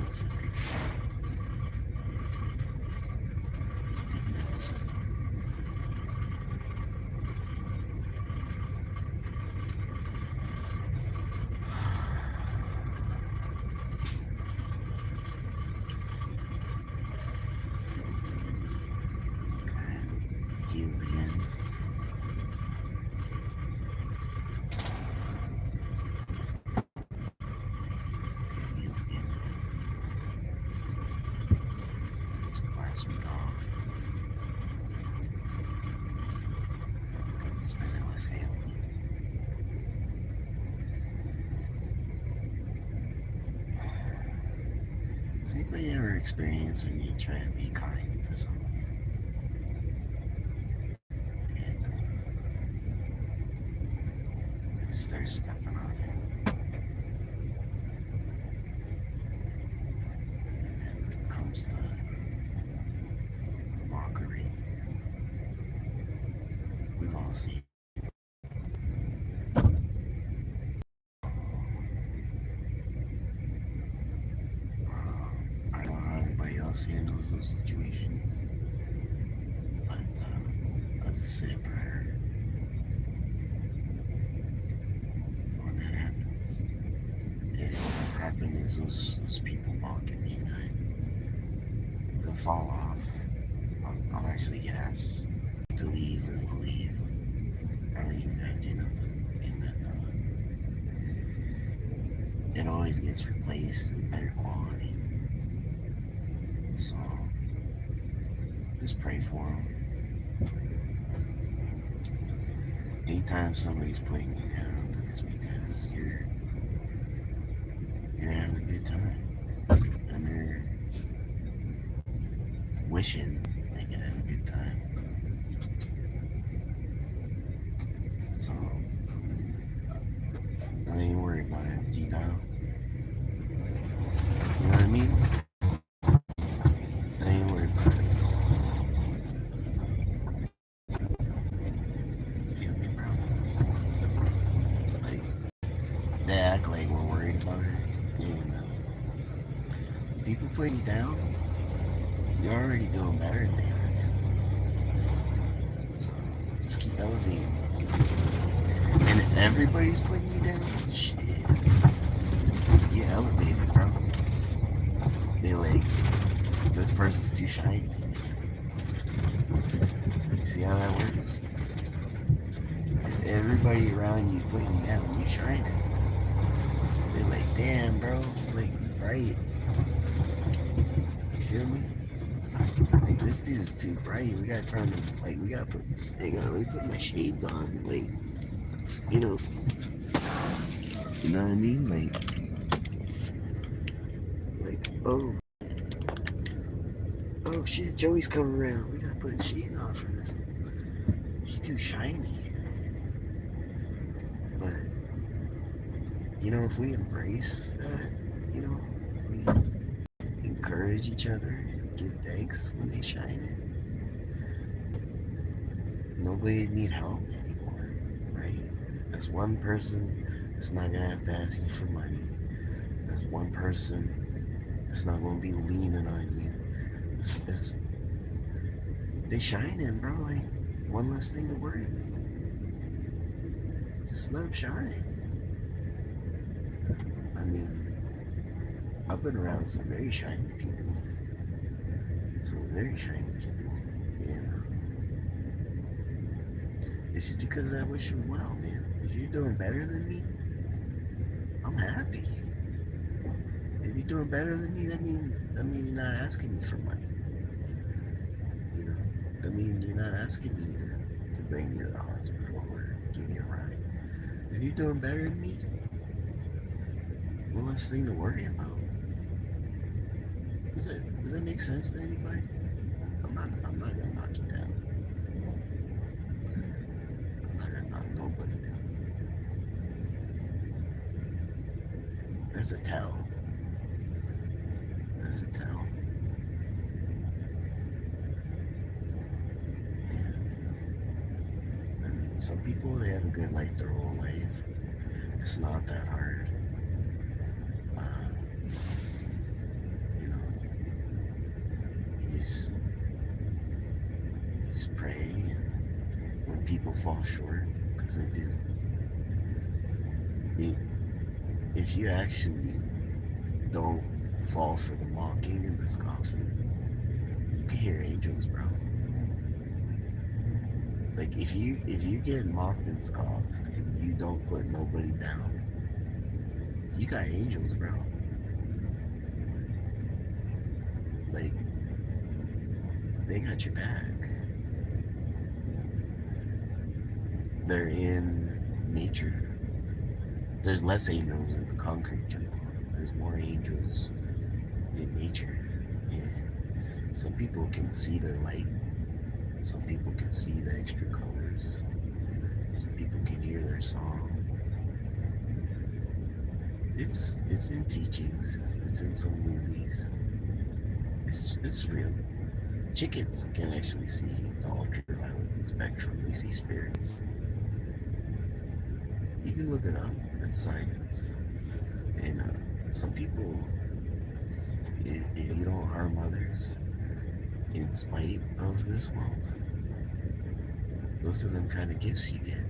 It's a great shot. It's good medicine. Okay, heal again. Heal again. Took last week off. Got to spend it with family. Has anybody ever experienced when you try to be kind to someone and they just start stepping on it? And then comes the mockery. We've all seen. I don't know how everybody else handles those situations, but I'll just say a prayer when that happens. And what happened is those people mocking me, they'll fall off. I'll actually get asked to leave or they'll leave. I don't even gotta do nothing. And then it always gets replaced with better quality. So just pray for them. Anytime somebody's putting you down, it's because you're having a good time, and they're wishing they could have a good time. So I ain't worried about it, G-Dog. You know what I mean? I ain't worried about it. Feel me, bro? Like, they act like we're worried about it, and people put you down, you're already doing better than they are, man. So just keep elevating. And if everybody's putting you down, shit, you elevated, bro. They like, this person's too shiny. You see how that works? If everybody around you putting you down, you shining. They're like, damn, bro, like, you bright. You feel me? Like, this dude's too bright. We gotta turn him, like, we gotta put, hang on, let me put my shades on. Like, you know what I mean? Like, oh shit, Joey's coming around. We gotta put shades on for this. She's too shiny. But, you know, if we embrace that, you know, if we encourage each other and give thanks when they shine it, nobody need help anymore, right? That's one person that's not gonna have to ask you for money. That's one person that's not gonna be leaning on you. They shine in, bro. Like, one less thing to worry about. Just let them shine. I mean, I've been around some very shiny people. Some very shiny people. And it's just because I wish them well, man. If you're doing better than me, I'm happy. If you're doing better than me, that means you're not asking me for money. You know, that means you're not asking me to bring you to the hospital or give you a ride. If you're doing better than me, one less thing to worry about. Does that make sense to anybody? I'm not gonna knock you down. I'm not gonna knock nobody down. That's a tell. That's a tell. Yeah, I mean, some people, they have a good, like, thorough life. It's not that hard. people fall short, because they do. It, if you actually don't fall for the mocking and the scoffing, you can hear angels, bro. Like if you get mocked and scoffed and you don't put nobody down, you got angels, bro. Like they got your back. They're in nature. There's less angels in the concrete jungle. There's more angels in nature. And some people can see their light. Some people can see the extra colors. Some people can hear their song. It's in teachings. It's in some movies. It's real. Chickens can actually see the ultraviolet spectrum. They see spirits. You can look it up. It's science. And some people, if you don't harm others, in spite of this world, those are them kind of gifts you get.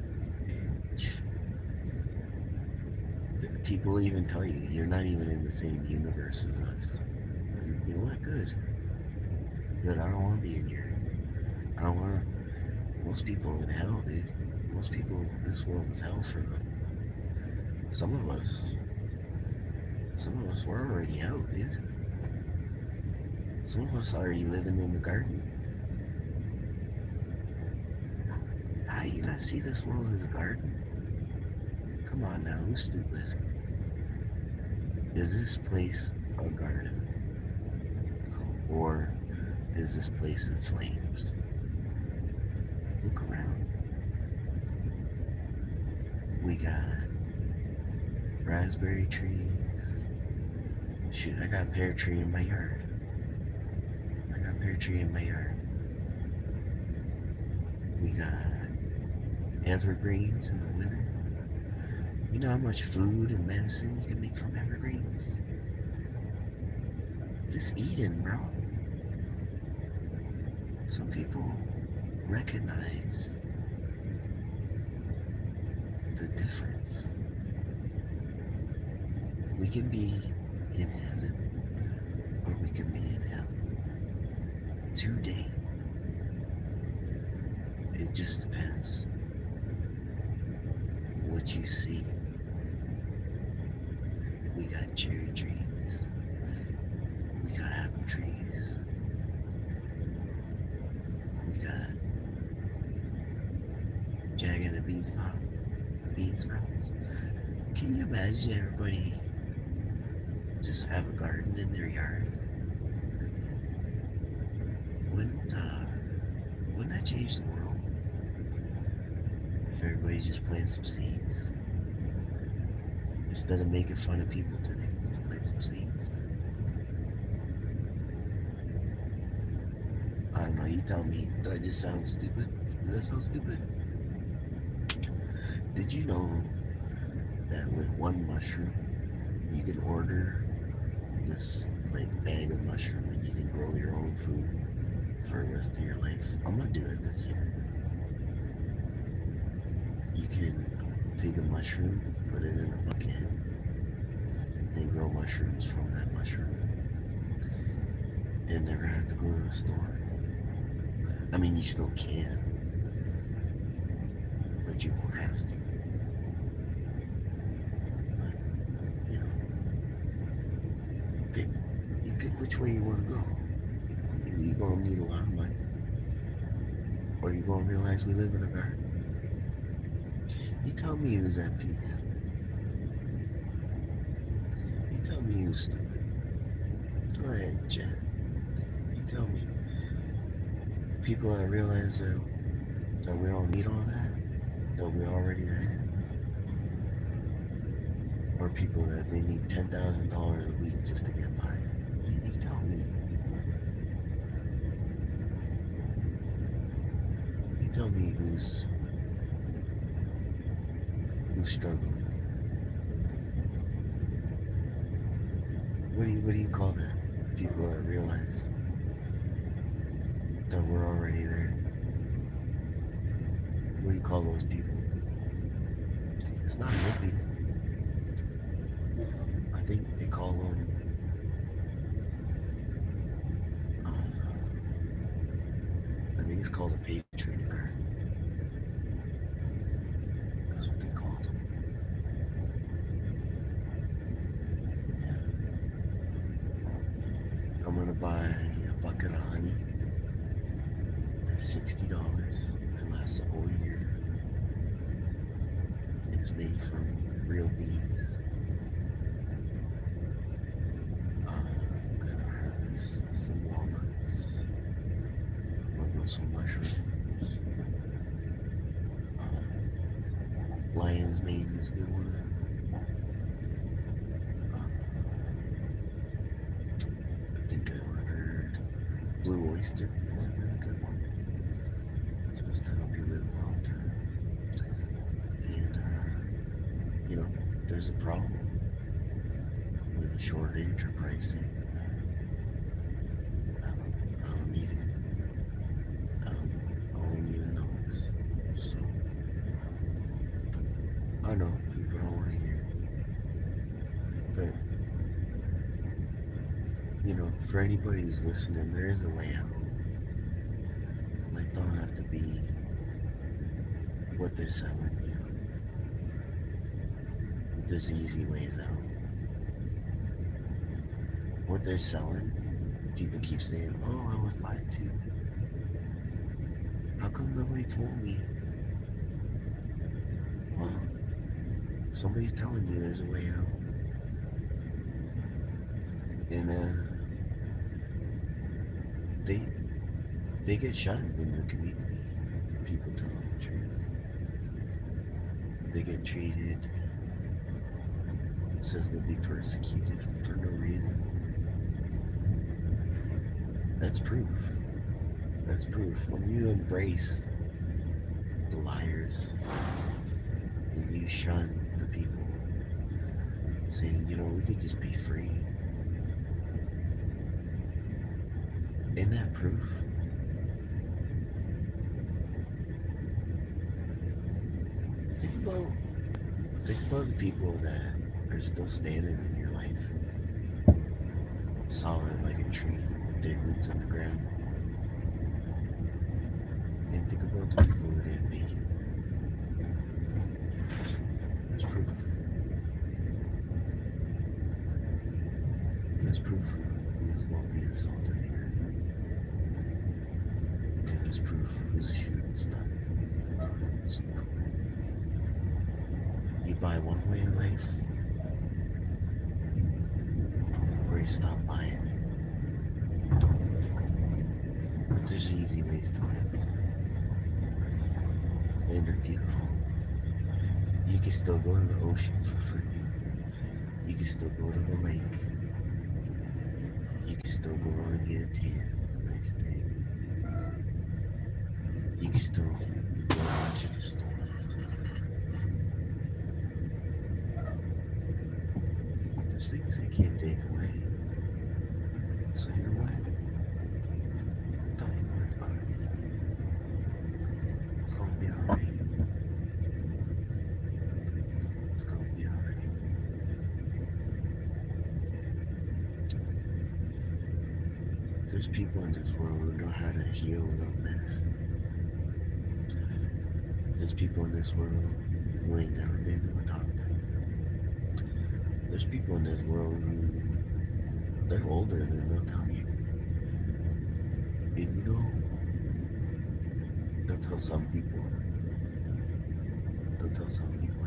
And people even tell you you're not even in the same universe as us. And you know what? Good. Good. I don't want to be in your. I don't want to. Most people in hell, dude. Most people, this world is hell for them. Some of us, we're already out, dude. Some of us already living in the garden. How you not see this world as a garden? Come on now, who's stupid? Is this place a garden? Or is this place in flames? Look around. We got raspberry trees. Shoot, I got a pear tree in my yard. We got evergreens in the winter. You know how much food and medicine you can make from evergreens? This Eden, bro. Some people recognize the difference. We can be in heaven, or we can be in hell. Today. It just depends what you see. We got cherry trees. We got apple trees. We got Jack and the Beanstalk, bean sprouts. Can you imagine everybody just have a garden in their yard? Wouldn't that change the world? If everybody just plant some seeds. Instead of making fun of people today, just plant some seeds. I don't know, you tell me, do I just sound stupid? Does that sound stupid? Did you know that with one mushroom, you can order this like bag of mushroom and you can grow your own food for the rest of your life? I'm gonna do that this year. You can take a mushroom, put it in a bucket, and grow mushrooms from that mushroom, and never have to go to the store. I mean, you still can, but you won't have to. But, you pick which way you want to go. Either you're going to need a lot of money, or you're going to realize we live in a garden. You tell me who's at peace. You tell me who's stupid. Go ahead, Jen. You tell me. People that realize that we don't need all that we're already there. Or people that they need $10,000 a week just to get by. You tell me. You tell me who's struggling. What do you call that? The people that realize that we're already there. What What do you call those people? It's not hippie. I think they call them. I think it's called a patriarch. That's what they call them. Yeah. I'm gonna buy a bucket of honey at $60. It lasts a whole year. It's made from real bees. I'm gonna harvest some walnuts. I'm gonna grow some mushrooms. Lion's mane is a good one. I think I ordered blue oyster is a really good one. It's supposed to help you live a long time. And there's a problem with a shortage or pricing. I don't need it. I won't even notice. So I know people don't want to hear it. But for anybody who's listening, there is a way out. Life don't have to be what they're selling you. There's easy ways out. What they're selling, people keep saying, "Oh, I was lied to. How come nobody told me?" Well, somebody's telling you there's a way out. And they get shunned in their community. People tell them the truth. They get treated, says they'll be persecuted for no reason. That's proof. That's proof. When you embrace the liars and you shun the people saying, we could just be free. Isn't that proof? Think about the people that are still standing in your life, solid like a tree with their roots in the ground. And think about the people who didn't make it. That's proof. That's proof who's won't be insulted here. And there's proof who's a shooting star. So, you buy one way of life, or you stop buying it. But there's easy ways to live. And they're beautiful. You can still go to the ocean for free. You can still go to the lake. You can still go out and get a tan on a nice day. You can still enjoy watching the storm. There's things they can't take away. So you know what? Don't even worry about it, man. It's gonna be alright. It's gonna be alright. There's people in this world who know how to heal without medicine. There's people in this world who ain't never been to a doctor. There's people in this world who they're older than they'll tell you. And they'll tell some people,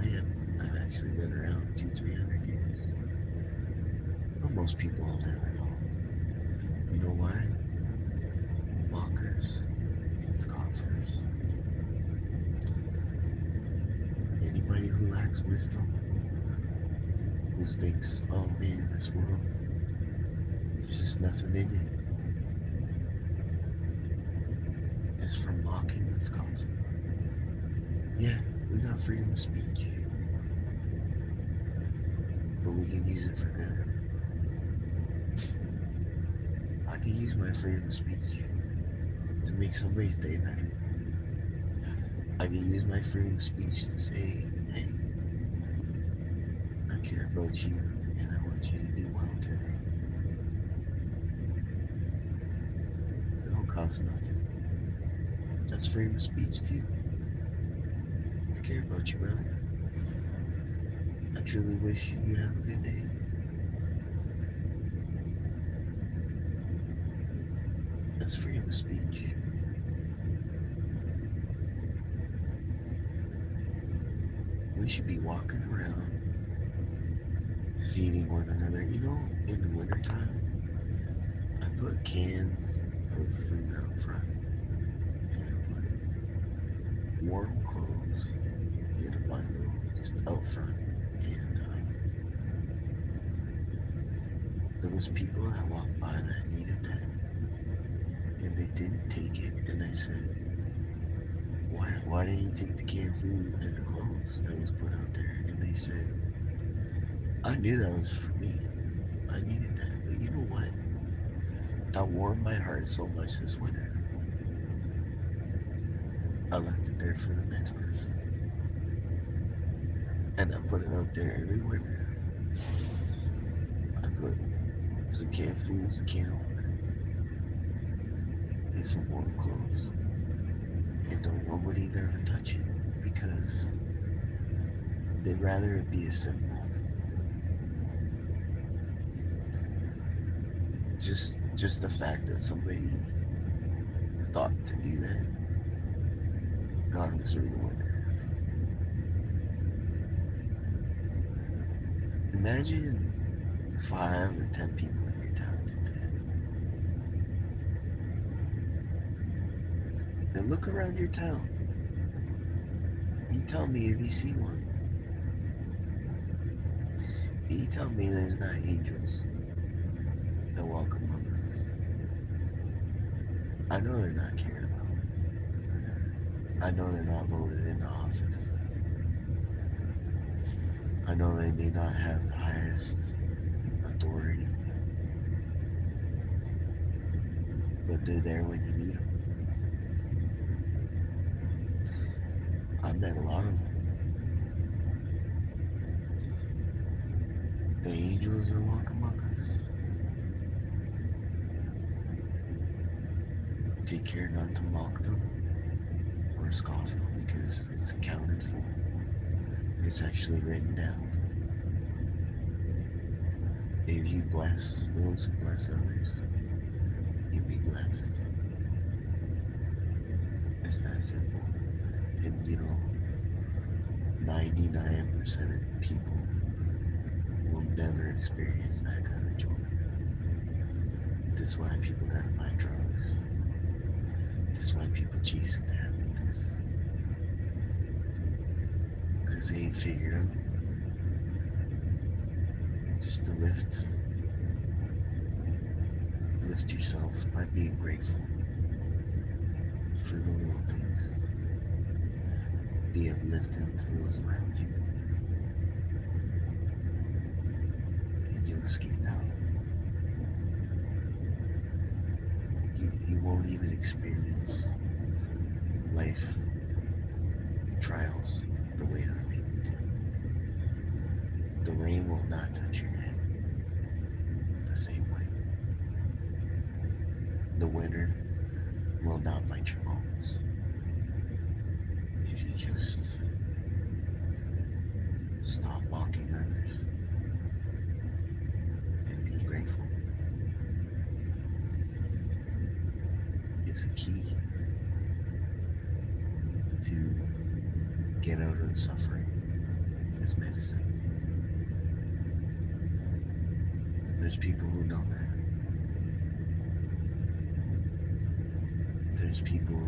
hey, I've actually been around 200-300 years. But most people will never know. You know why? Mockers and scoffers. Anybody who lacks wisdom, who thinks, oh man, this world, there's just nothing in it. It's from mocking and scoffing. Yeah, we got freedom of speech. But we can use it for good. I can use my freedom of speech to make somebody's day better. I can use my freedom of speech to say, hey, I care about you and I want you to do well today. It don't cost nothing. That's freedom of speech too. I care about you, brother. I truly wish you have a good day. That's freedom of speech. We should be walking around feeding one another. You know, in the wintertime, I put cans of food out front and I put warm clothes in a bundle just out front. And there was people that walked by that needed that and they didn't take it. And I said, why didn't you take the canned food and the clothes that was put out there? And they said, I knew that was for me. I needed that. But you know what? That warmed my heart so much this winter. I left it there for the next person. And I put it out there every winter. I put some canned food, some canned opener, and some warm clothes. And don't nobody ever touch it because they'd rather it be a symbol. Just the fact that somebody thought to do that got them through the winter. Imagine 5 or 10 people in your town did that. And look around your town. You tell me if you see one. You tell me there's not angels that walk among us. I know they're not cared about. I know they're not voted into office. I know they may not have the highest authority. But they're there when you need them. I've met a lot of them. The angels that walk among us. Take care not to mock them or scoff them because it's accounted for. It's actually written down. If you bless those who bless others, you'll be blessed. It's that simple. And you know, 99% of people will never experience that kind of joy. That's why people gotta buy drugs. That's why people chasing happiness. Because they ain't figured out just to lift yourself by being grateful for the little things. Be uplifting to those around you. And you'll escape out. You won't even experience life trials the way other people do. The rain will not touch your head the same way. The winter will not bite your bones if you just stop mocking others and be grateful. It's a key to get out of the suffering. It's medicine. There's people who know that. There's people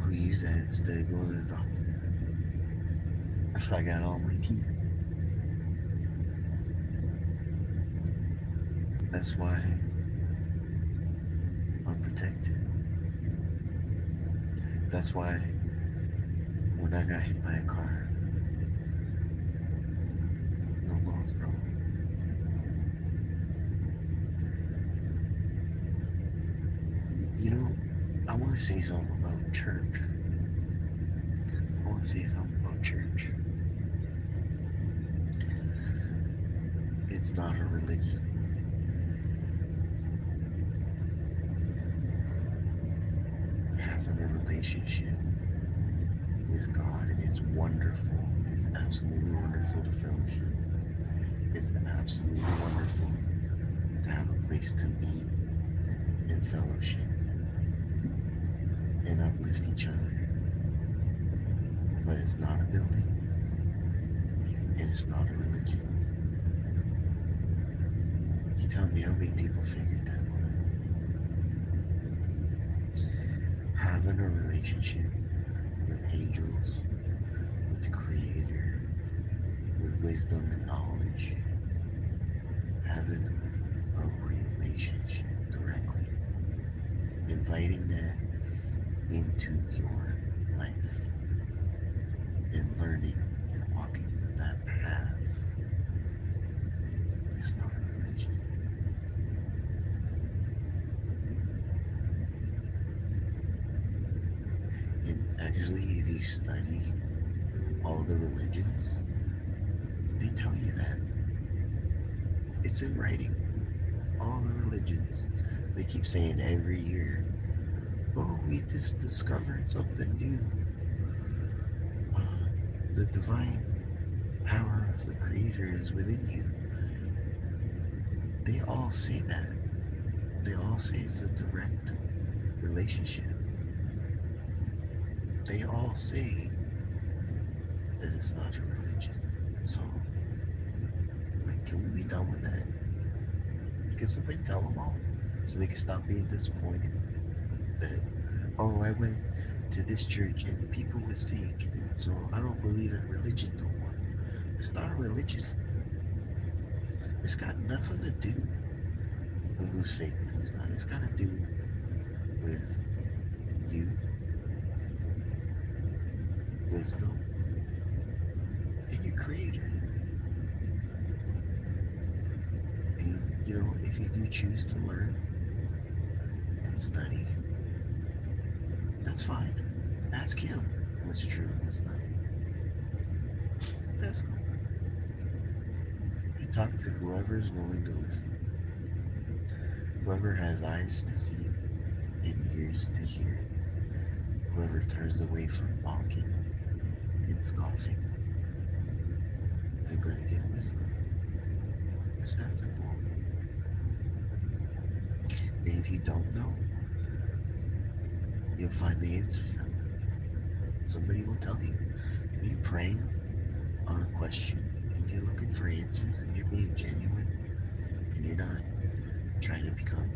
who use that instead of going to the doctor. If I got all my teeth. That's why I'm protected. That's why when I got hit by a car, no bones broke. You know, I want to say something about church. want to say something about church. It's not a religion. Having a relationship with God is wonderful. It's absolutely wonderful to fellowship. It's absolutely wonderful to have a place to meet and fellowship and uplift each other. But it's not a building, and it's not a religion. You tell me how many people figured that one out. Having a relationship with angels, with the Creator, with wisdom and knowledge, having a relationship directly, inviting that into your life, and learning and walking that path. It's not a religion. And actually, if you study all the religions, they tell you that. It's in writing. All the religions. They keep saying every year, oh, we just discovered something new. The divine power of the Creator is within you. They all say that. They all say it's a direct relationship. They all say that it's not a religion. So, can we be done with that? Can somebody tell them all so they can stop being disappointed that, oh, I went to this church and the people was fake, so I don't believe in religion no more. It's not a religion. It's got nothing to do with who's fake and who's not. It's got to do with you, wisdom, and your Creator. And, if you do choose to learn and study, that's fine. Ask Him what's true and what's not. Ask Him. And talk to whoever's willing to listen. Whoever has eyes to see and ears to hear. Whoever turns away from mocking and scoffing, they're going to get wisdom. It's that simple. And if you don't know, you'll find the answers that way. Somebody will tell you. If you're praying on a question and you're looking for answers and you're being genuine and you're not trying to become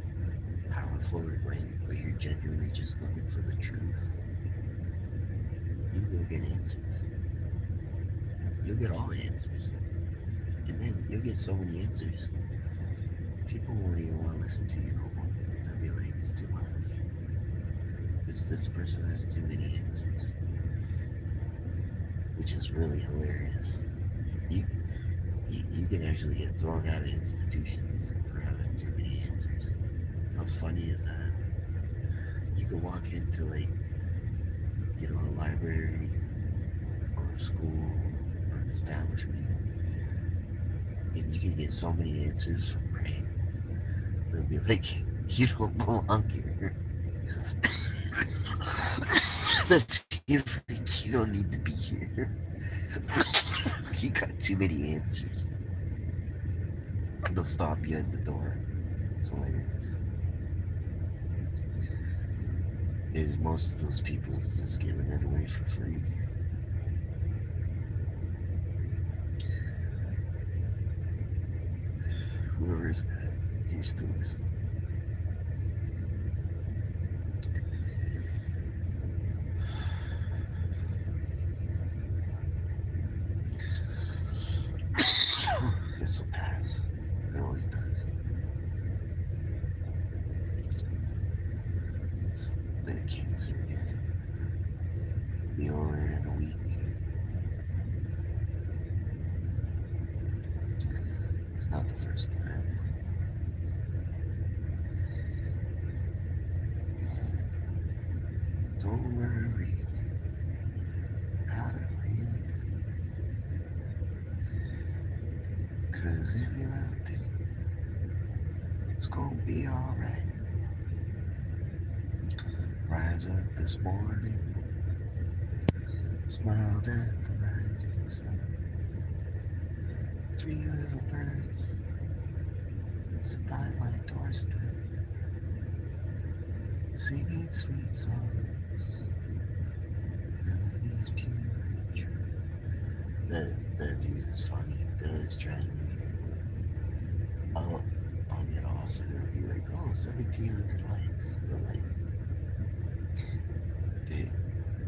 powerful or great, but you're genuinely just looking for the truth, you will get answers. You'll get all the answers. And then you'll get so many answers, people won't even want to listen to you no more. They'll be like, it's too much. This person has too many answers. Which is really hilarious. You can actually get thrown out of institutions for having too many answers. How funny is that? You can walk into a library or a school or an establishment, and you can get so many answers from praying. They'll be like, you don't belong here. That feels like you don't need to be here. You got too many answers. They'll stop you at the door. It's hilarious. And most of those people is just giving it away for free. Whoever's that, here's to listen. This will pass. It always does. It's a bit of cancer again. Be over it in a week. It's not the first time. Don't worry. how to think. Cause every little thing is gonna be alright. Rise up this morning, smiled at the rising sun. Three little birds sit by my doorstep, singing sweet songs, melodies pure and true. That view is funny. They're always trying to make it look. I'll get off and it'll be like, oh, 1,700 likes. But like,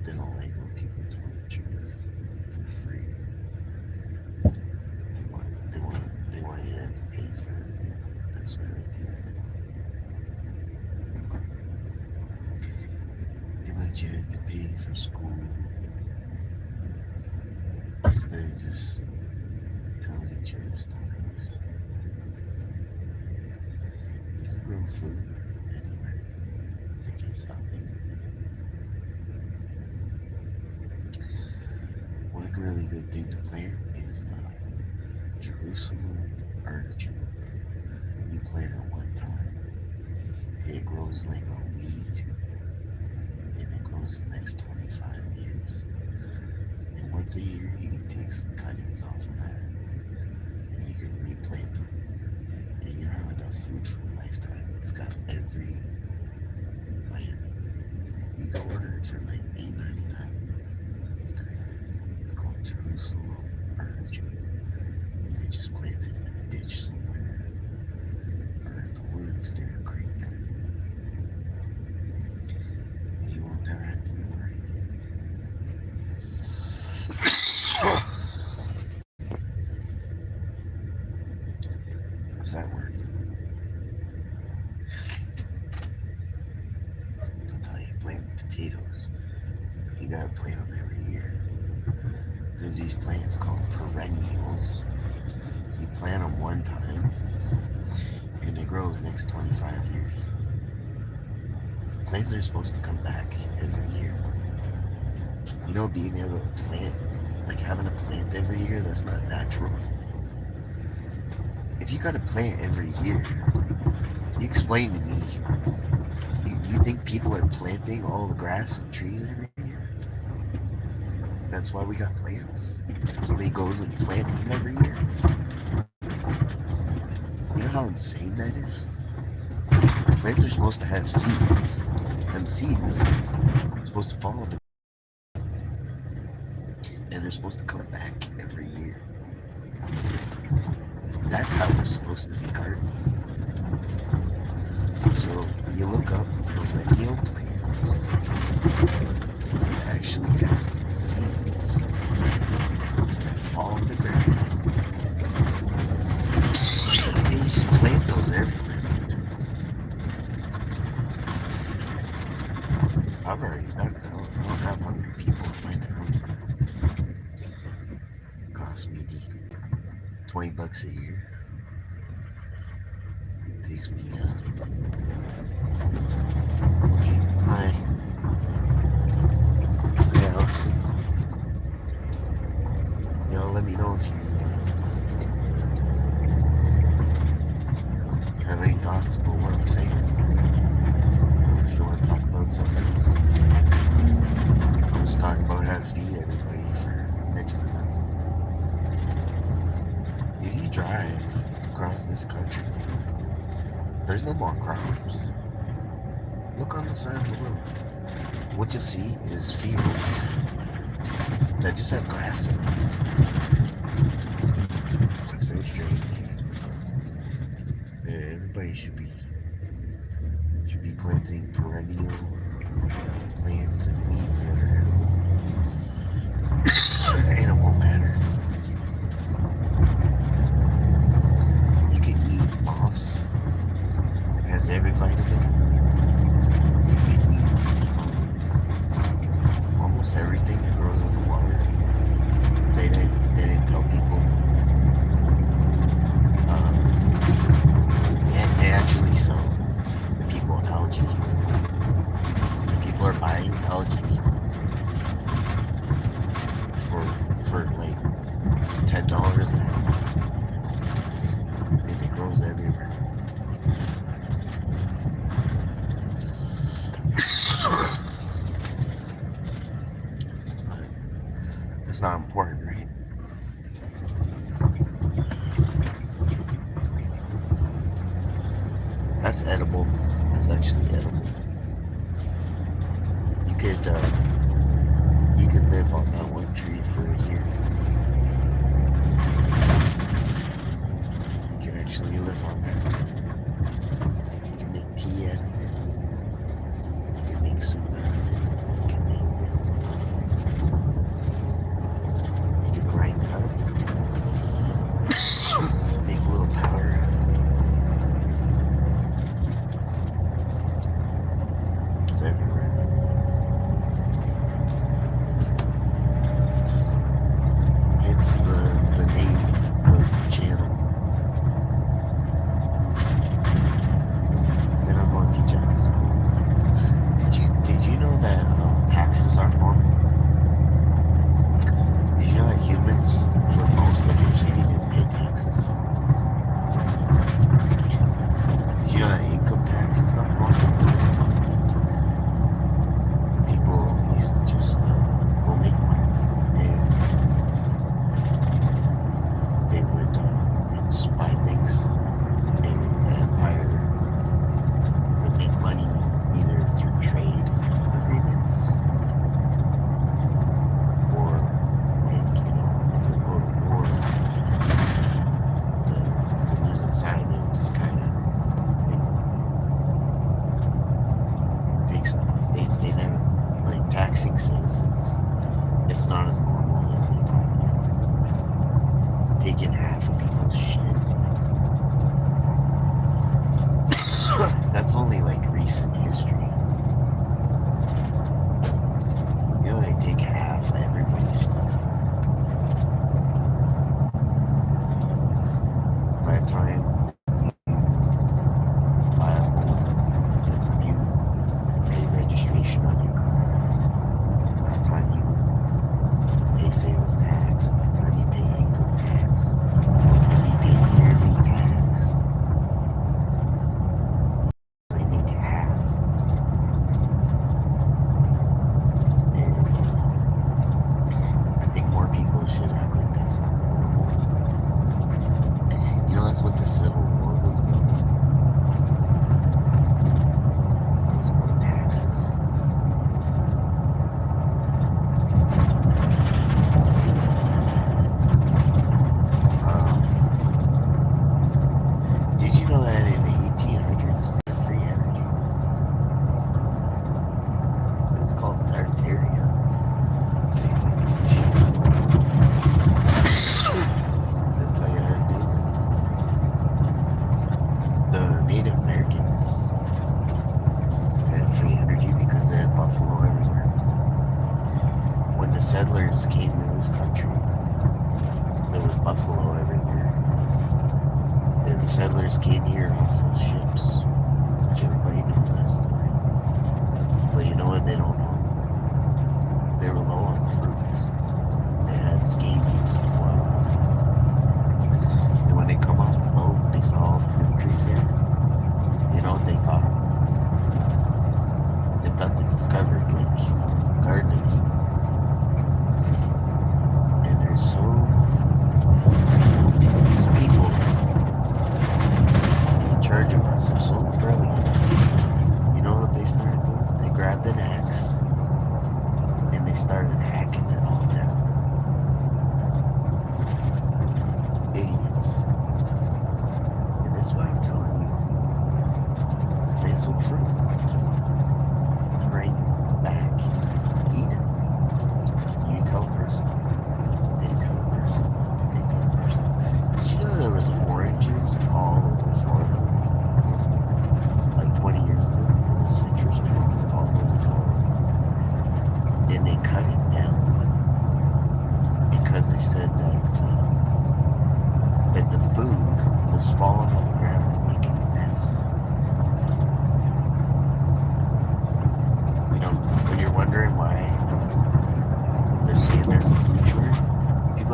they don't like when people tell the truth for free. They want you to have to pay for everything. That's why they do that. They want you to have to pay for school instead of just telling each other stories. You can grow food anywhere. They can't stop you. One really good thing to plant is Jerusalem artichoke. You plant it one time, it grows like a weed, and it grows the next 25 years. And once a year, you can take some cuttings off of that, and you can replant them, and you have enough food for a lifetime. It's got every vitamin. You can order it for like $8.99. Called Jerusalem artichoke. You can just plant it in a ditch somewhere, or in the woods near a creek. And you won't never have to be worried again. What's that worth? I'll tell you, plant potatoes. You gotta plant them every year. There's these plants called perennials. You plant them one time, and they grow the next 25 years. Plants are supposed to come back every year. You know, being able to plant, like having a plant every year, that's not natural. If you got a plant every year, you explain to me, you think people are planting all the grass and trees every year? That's why we got plants? Somebody goes and plants them every year? You know how insane that is? Plants are supposed to have seeds. Them seeds are supposed to fall in the and they're supposed to come back every year. That's how we're supposed to be gardening. So you look up perennial plants that actually have seeds that fall in the ground. And you just plant those everywhere. I've already done it. I don't have hungry people in my town. It costs maybe $20 a year. It takes me hi. Yeah, listen. Y'all let me know if you have any thoughts about what I'm saying. If you want to talk about something else. I'm just talking about how to feed everybody for next to nothing. If you drive across this country, there's no more crops. Look on the side of the road. What you'll see is fields that just have grass in them. That's very strange. Everybody should be planting perennial plants and weeds that are edible. And it won't matter. You can eat moss. It has every vitamin. You can eat almost everything that grows in the water. They didn't tell people. And they actually sell the people algae. People are buying algae. for like $10 an ounce, and it grows everywhere. But it's not important, right? That's edible. That's actually edible. You could live on that one tree for a year. You can actually live on that. You can make tea out of it. You can make soup out of it. You can make. You can grind it up. Make a little powder. It's everywhere. It's the name of the channel. They're not going to teach it in school. Did you know that taxes aren't normal? Did you know that humans, for most of history, didn't pay taxes? Did you know that income tax is not normal? People used to just go make money, and they would just buy things, and the empire would make money either through trade agreements or, like, when they would go to war to lose a side, they would just kind of, take stuff. They never, like, taxing citizens. It's not as normal as they thought. Taking half of people's shit. That's only like recent history. They take half of everybody's stuff. By the time you buy a home, you pay registration on your car. By the time you pay sales tax, by the time you pay income tax, by the time you pay yearly tax, they make half. And I think more people should act like that's not normal. That's what the Civil War was about. It was about taxes. Did you know that in the 1800s they had free energy? It's called Tartaria. They'll tell you how to do it. The Native Americans had free energy because they had buffalo everywhere. When the settlers came to this country, there was buffalo everywhere. Then the settlers came here off of ships, which everybody knows that story. But you know what they don't know? They were low on fruits. They had scabies, a lot of them. And when they come off the boat and they saw all the fruit trees here, you know what they thought? They thought they discovered, like, Garden of Eden. And they're so... These people in charge of us are so brilliant. You know what they started doing? They grabbed an axe and they started hacking it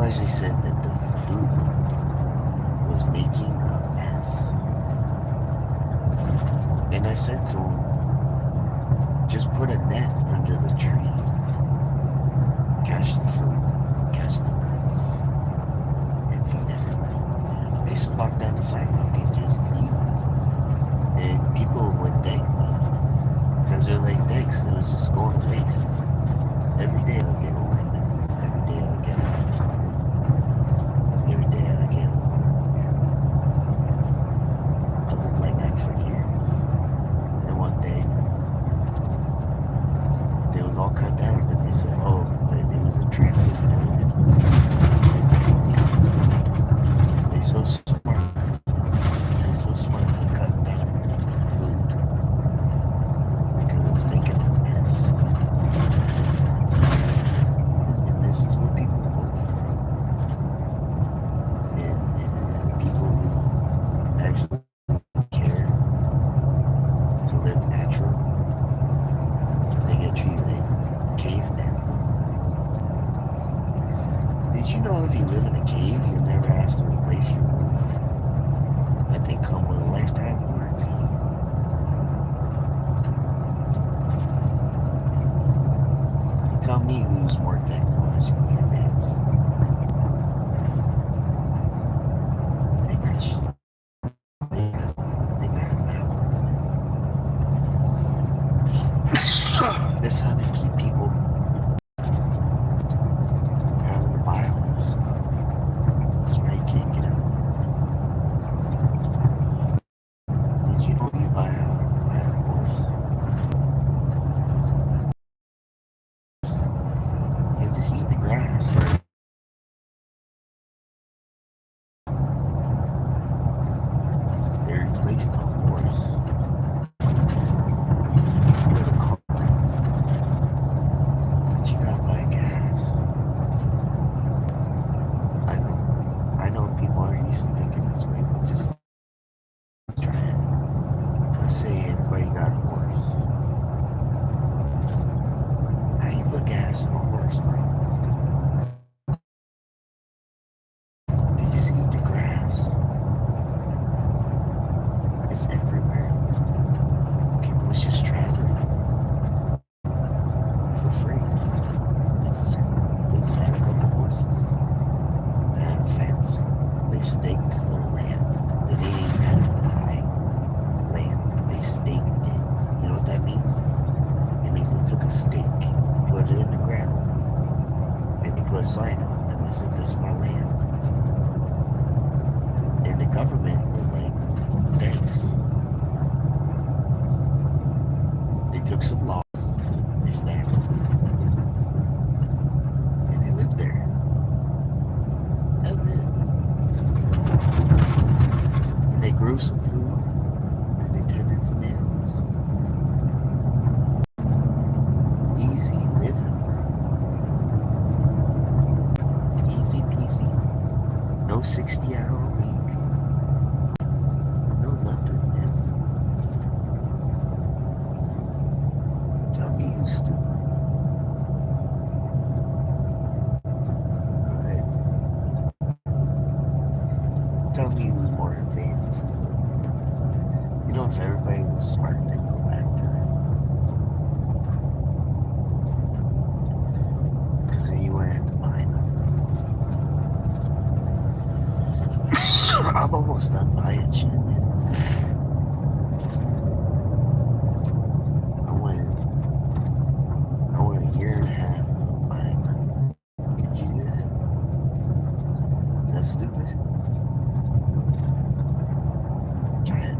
Elijah said that the food was making a mess. And I said to him, just put a net under the tree. Catch the fruit, catch the nuts, and feed everybody. They used to walk down the sidewalk and just eat. And people would thank me because they're like, thanks, it was just going to waste. Every day I would get a lemon. Every day I would get an avocado. Every day I would get an orange. I lived like that for a year. And one day, they was all cut down and they said, oh, it was a trap to the buildings. They so smart. They're so smart they cut down food because it's making a mess. And this is what people vote for. And the people who actually care to live natural, they get treated like cavemen. Did you know if you live in a cave, you never have to replace your roof? I think come with a lifetime warranty. You tell me who's more technologically advanced. They got they got it backwards, man. That's how they keep people having to buy all this stuff. That's why you can't get out. Did you know if you buy a horse, you just eat the grass, right? They replaced the horse with a car that you gotta buy gas. I know people aren't used to thinking this way, but just try it. Let's say everybody got a horse. How you put gas in a horse, bro? They just eat the grass. It's everywhere. People was just traveling for free. They just had a couple horses. They had a fence. They staked their land. They didn't even have to buy land. They staked it. You know what that means? It means they took a stake, put it in the ground, and they put a sign up and they said, this is my land. And the government was like, thanks. They took some laws, they stacked them, and they lived there. That's it. And they grew some food, and they tended some animals. Easy living, bro. Easy peasy. No 60-hour week. No nothing, man. Tell me who's stupid. Go ahead. Tell me who's more advanced. You know, if everybody was smart, they'd go back to that. Because then you wouldn't have to buy nothing. I'm almost done buying shit, man. I went a year and a half without buying nothing. Could you do that? Is that stupid? Try it.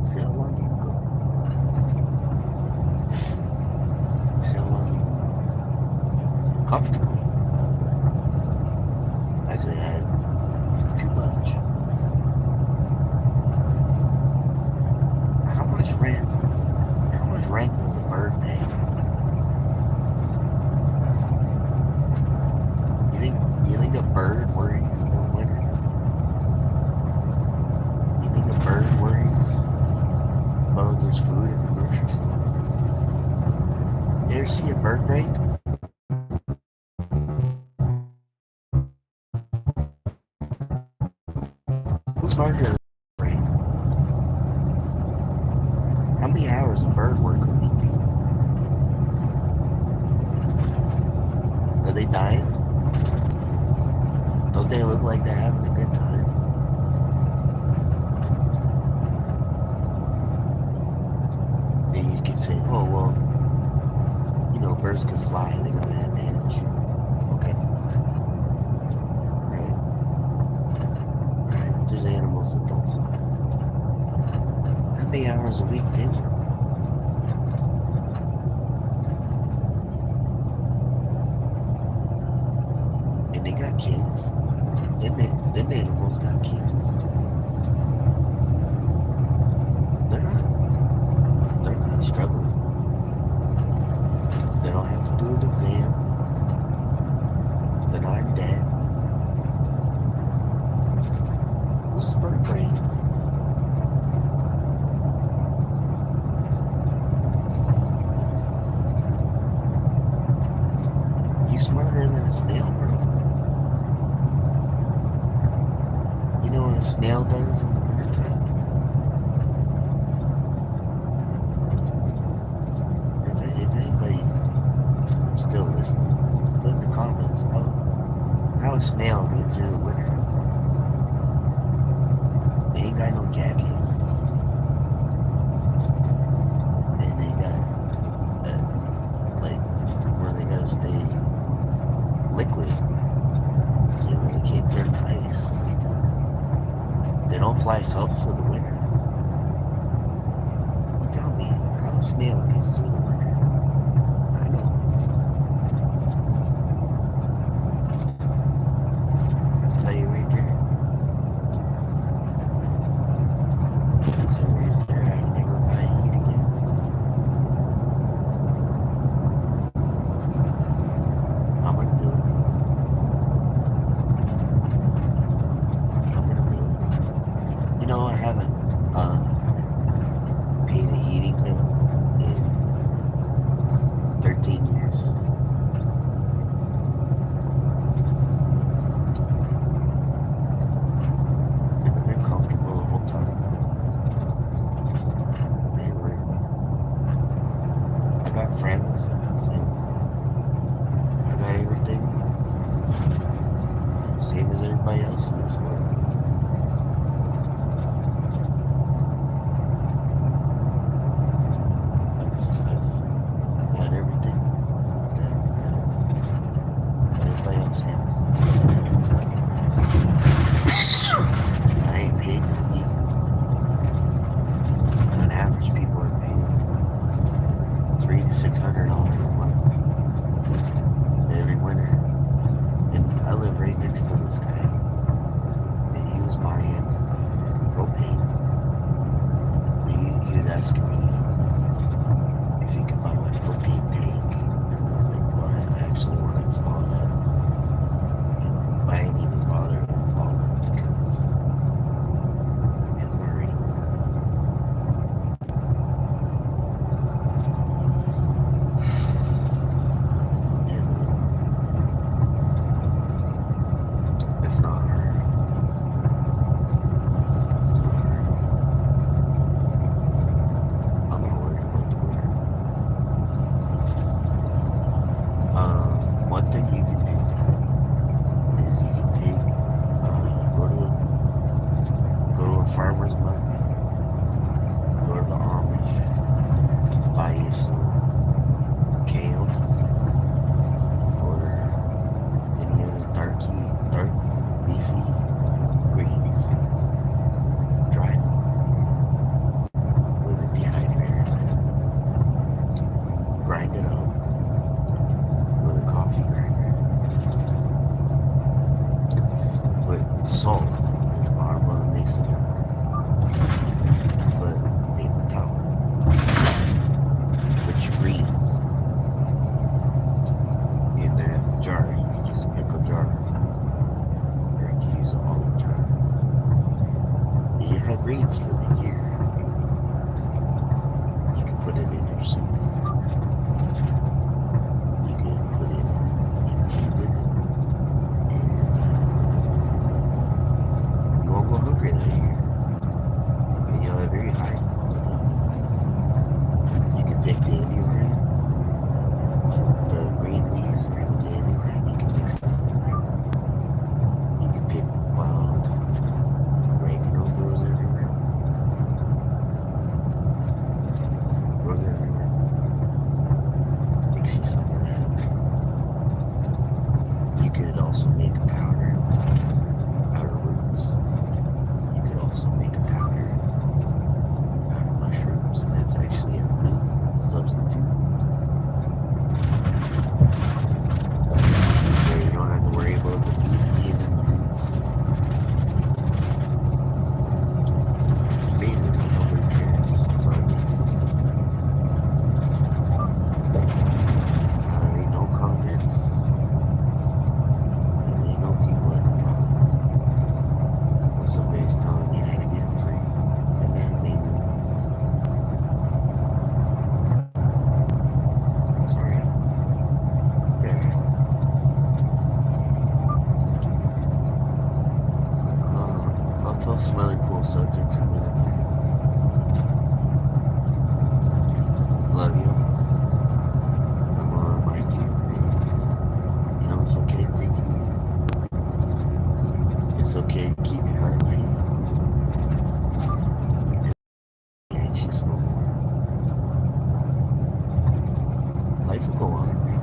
See how long you can go. See how long you can go. Comfortably, by the way. Actually, I had too much. How much rent? How much rent does a bird pay? You think a bird worries about winter? You think a bird worries about there's food in the grocery store? You ever see a bird brain? smarter than brain? How many hours a bird work a week? Are they dying? Don't they look like they're having a good time? Then you could say, oh, well, birds can fly, they got an advantage. Okay. Right. Right. But there's animals that don't fly. How many hours a week they work? And they got kids. Them animals got kids. They're not struggling. They don't have to do an exam. They're not in debt. Who's the bird brain? You smarter than a snail, bro. You know what a snail does in the wintertime? If anybody's still listening, put in the comments how a snail gets through the winter. They ain't got no jacket. And they got where they gotta stay liquid. They can't turn to ice. They don't fly south for the winter. You tell me how a snail gets through the winter. I know. I'll tell you right there. I'll tell you right there, I never buy heat again. I'm gonna do it. I haven't paid a heating bill in 13 years. And I've been comfortable the whole time. I ain't worried about it. I got friends, I got family, I got everything. Same as everybody else in this world. $600 a month every winter, and I live right next to the sky. talk some other cool subjects another time. Love you. I'm gonna remind you, you know, it's okay to take it easy. It's okay to keep your heart light. Be anxious no more. Life will go on, man.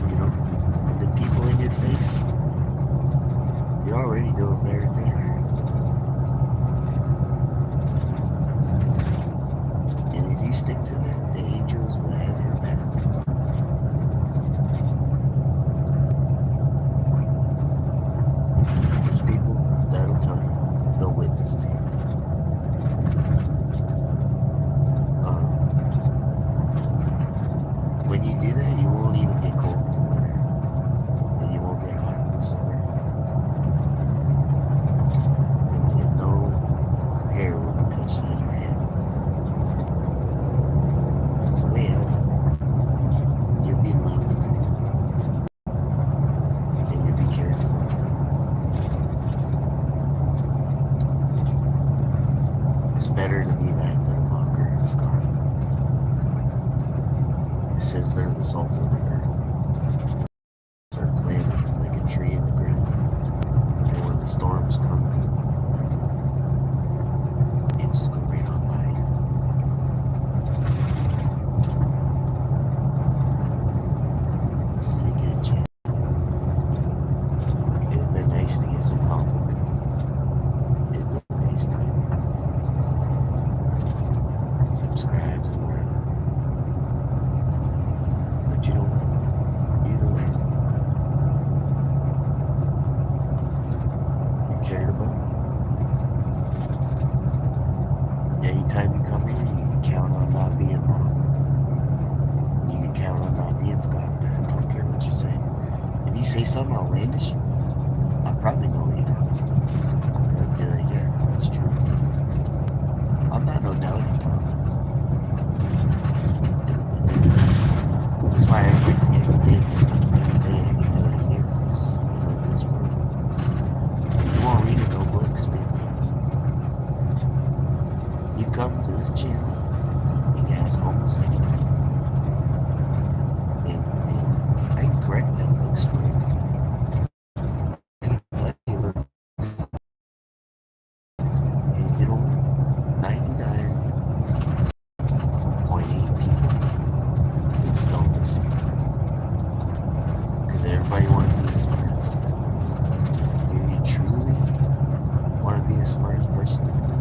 You know, and the people in your face, you're already doing better than they are. And if you stick to that, the angels will have your back. There's people that'll tell you, they'll witness to you. When you do that, you won't even get cold in the winter, and you won't get hot in the summer. And no hair will be touched on your head. It's a way out. You'll be loved, and you'll be cared for. It's better to be that than a mocker and a scoffer. It says they're the salt of the earth. They're planted like a tree in the ground. And when the storms come, it just go right on by. I'll see you again, Chad. It would been nice to get some compliments. It would been nice to get subscribes and whatever. But you know what? Either way, you're cared about. Anytime you come here, you can count on not being mocked. You can count on not being scoffed at. I don't care what you say. If you say something outlandish, I probably know what you're talking about. I'm gonna be like, yeah, that's true. I'm not no doubting Thomas. That's why every day I can tell you miracles about this world. You won't read in no books, man. You come to this channel, you can ask almost anything. And I can correct them books for you. I can tell you what. And you know what? 99.8 people, they just don't listen. Because everybody wants to be the smartest. If you truly want to be the smartest person in the world,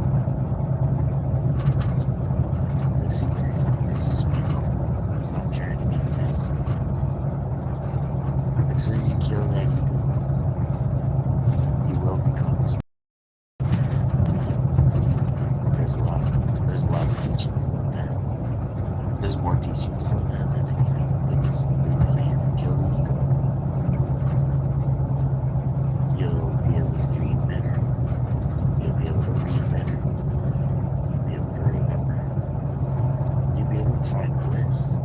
the secret is just being humble. Stop trying to be the best. As soon as you kill that ego, you will become smart. There's a lot of teachings about that. There's more teachings about that than anything. They tell you, kill the ego. You'll be able to dream better. You'll be able to read better. You'll be able to remember. You'll be able to find bliss.